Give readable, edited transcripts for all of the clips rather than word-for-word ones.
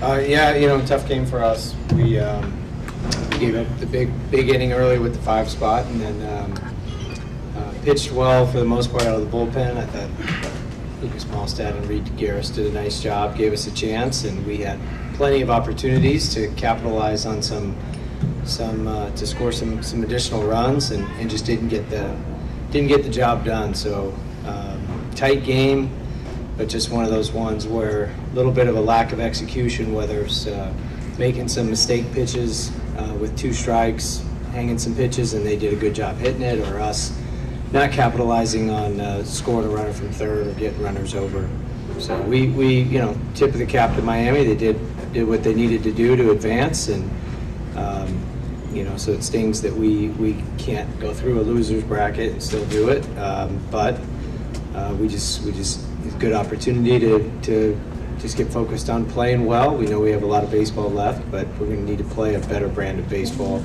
Yeah, tough game for us. We gave up the big inning early with the 5 spot, and then pitched well for the most part out of the bullpen. I thought Lucas Malstad and Reed Garris did a nice job, gave us a chance, and we had plenty of opportunities to capitalize on to score some additional runs, and just didn't get the job done. So tight game, but just one of those ones where a little bit of a lack of execution, whether it's making some mistake pitches with 2 strikes, hanging some pitches, and they did a good job hitting it, or us not capitalizing on scoring a runner from third or getting runners over. So we tip of the cap to Miami. They did what they needed to do to advance, and so it stings that we can't go through a loser's bracket and still do it. But we just it's a good opportunity to just get focused on playing well. We know we have a lot of baseball left, but we're going to need to play a better brand of baseball,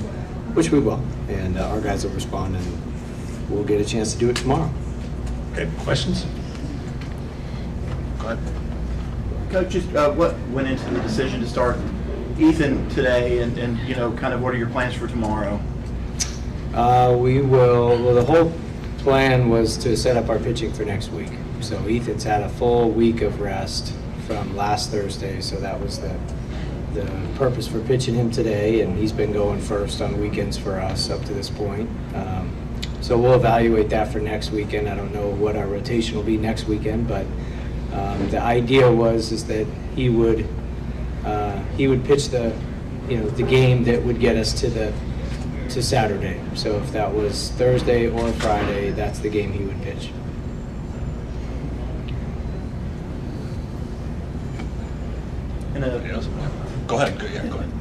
which we will, and our guys will respond, and we'll get a chance to do it tomorrow. Okay, questions? Go ahead. Coach, just what went into the decision to start Ethan today, and kind of what are your plans for tomorrow? The whole plan was to set up our pitching for next week. So Ethan's had a full week of rest from last Thursday, so that was the purpose for pitching him today, and he's been going first on weekends for us up to this point. So we'll evaluate that for next weekend. I don't know what our rotation will be next weekend, but the idea is that he would pitch the game that would get us to Saturday. So if that was Thursday or Friday, that's the game he would pitch. Go ahead. Go ahead.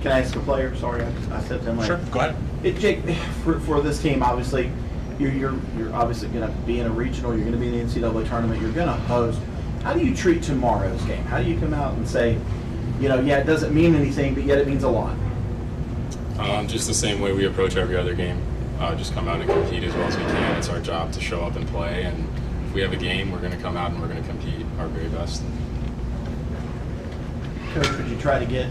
Can I ask a player? Sorry, I said them. Sure. Go ahead. Jake, for this team, obviously, you're obviously going to be in a regional. You're going to be in the NCAA tournament. You're going to host. How do you treat tomorrow's game? How do you come out and say, it doesn't mean anything, but yet it means a lot? Just the same way we approach every other game. Just come out and compete as well as we can. It's our job to show up and play, and if we have a game, we're going to come out and we're going to compete our very best. Coach, would you try to get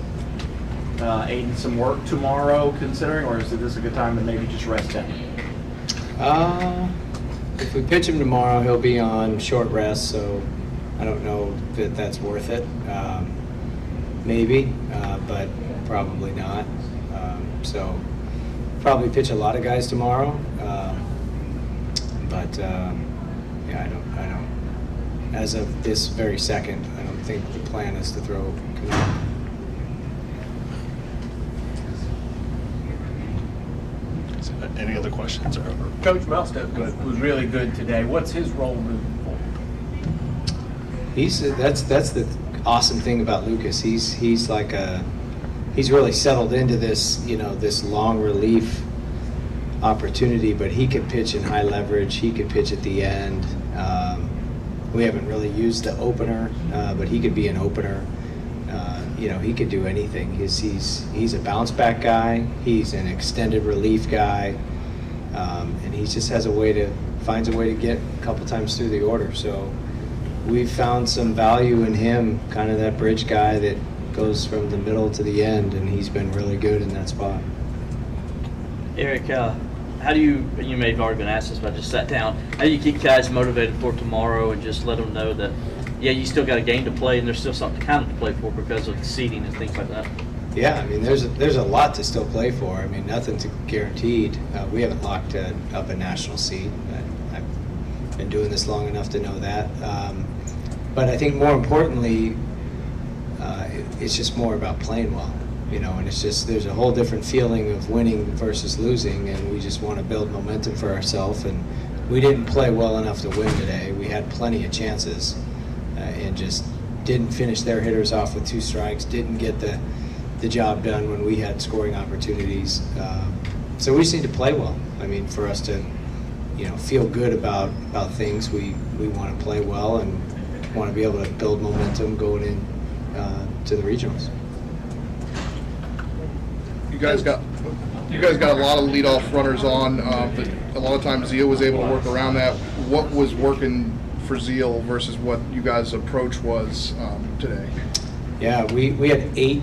Aiden some work tomorrow, considering, or is this a good time to maybe just rest him? If we pitch him tomorrow, he'll be on short rest, so I don't know that that's worth it. Maybe, but probably not. So probably pitch a lot of guys tomorrow, but I don't. As of this very second, I don't think the plan is to throw Canal. Any other questions? Coach Malstad was really good today. What's his role moving forward? That's the awesome thing about Lucas. He's really settled into this this long relief opportunity, but he could pitch in high leverage. He could pitch at the end. We haven't really used the opener, but he could be an opener. He could do anything. He's a bounce back guy. He's an extended relief guy, and he just finds a way to get a couple times through the order. So we've found some value in him, kind of that bridge guy that goes from the middle to the end, and he's been really good in that spot. Erik, how do you may have already been asked this, but I just sat down. How do you keep guys motivated for tomorrow and just let them know that, you still got a game to play and there's still something kind of to play for because of the seeding and things like that? Yeah, there's a lot to still play for. Nothing's guaranteed. We haven't locked up a national seed. I've been doing this long enough to know that. But I think more importantly, it's just more about playing well. And it's just, there's a whole different feeling of winning versus losing, and we just want to build momentum for ourselves. And we didn't play well enough to win today. We had plenty of chances and just didn't finish their hitters off with 2 strikes, didn't get the job done when we had scoring opportunities. So we just need to play well. For us to feel good about things, we want to play well and want to be able to build momentum going in to the regionals. You guys got a lot of leadoff runners on, but a lot of times Zeal was able to work around that. What was working for Zeal versus what you guys' approach was today? Yeah, we had 8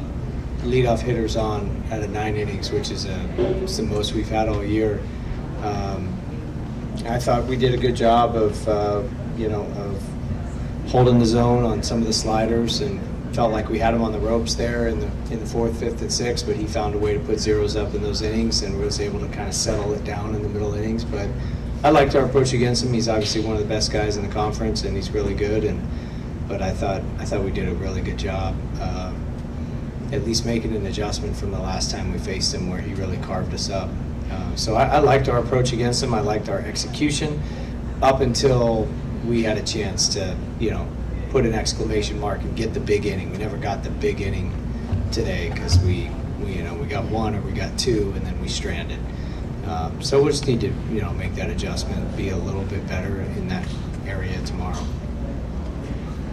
leadoff hitters on out of 9 innings, which is it's the most we've had all year. I thought we did a good job of of holding the zone on some of the sliders, and felt like we had him on the ropes there in the 4th, 5th, and 6th. But he found a way to put zeros up in those innings, and was able to kind of settle it down in the middle innings. But I liked our approach against him. He's obviously one of the best guys in the conference, and he's really good. But I thought we did a really good job, at least making an adjustment from the last time we faced him, where he really carved us up. So I liked our approach against him. I liked our execution up until we had a chance to, put an exclamation mark and get the big inning. We never got the big inning today because we got 1 or we got 2, and then we stranded. So we'll just need to, make that adjustment, be a little bit better in that area tomorrow.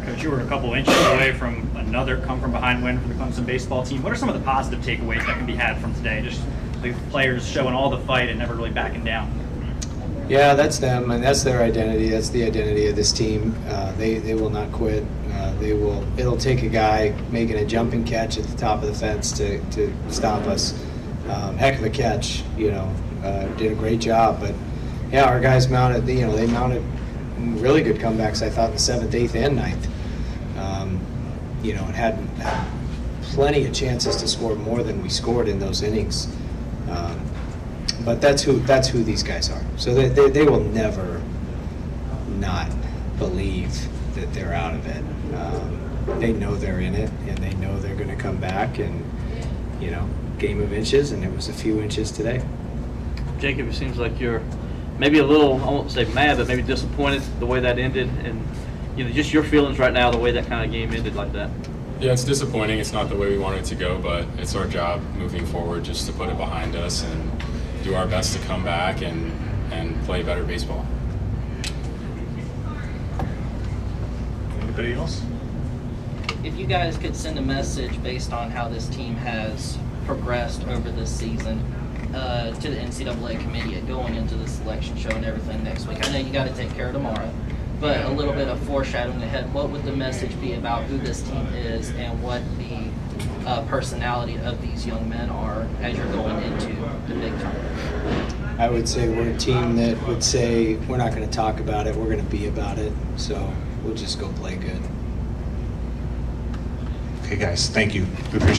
Coach, you were a couple inches away from another come-from-behind win for the Clemson baseball team. What are some of the positive takeaways that can be had from today? Just the players showing all the fight and never really backing down. Yeah, that's them, and that's their identity. That's the identity of this team. They will not quit. It'll take a guy making a jumping catch at the top of the fence to stop us. Heck of a catch, did a great job. But yeah, our guys mounted. They mounted really good comebacks. I thought in the 7th, 8th, and 9th. And had plenty of chances to score more than we scored in those innings. But that's who these guys are. So they will never not believe that they're out of it. They know they're in it, and they know they're going to come back. And game of inches, and it was a few inches today. Jacob, it seems like you're maybe a little, I won't say mad, but maybe disappointed the way that ended, and just your feelings right now, the way that kind of game ended like that. Yeah, it's disappointing. It's not the way we wanted it to go, but it's our job moving forward just to put it behind us and do our best to come back and play better baseball. Anybody else? If you guys could send a message based on how this team has progressed over this season to the NCAA committee going into the selection show and everything next week. I know you got to take care of tomorrow, but a little bit of foreshadowing ahead. What would the message be about who this team is and what the personality of these young men are as you're going into the big tournament? I would say we're a team that would say we're not going to talk about it, we're going to be about it. So we'll just go play good. Okay, guys, thank you. We appreciate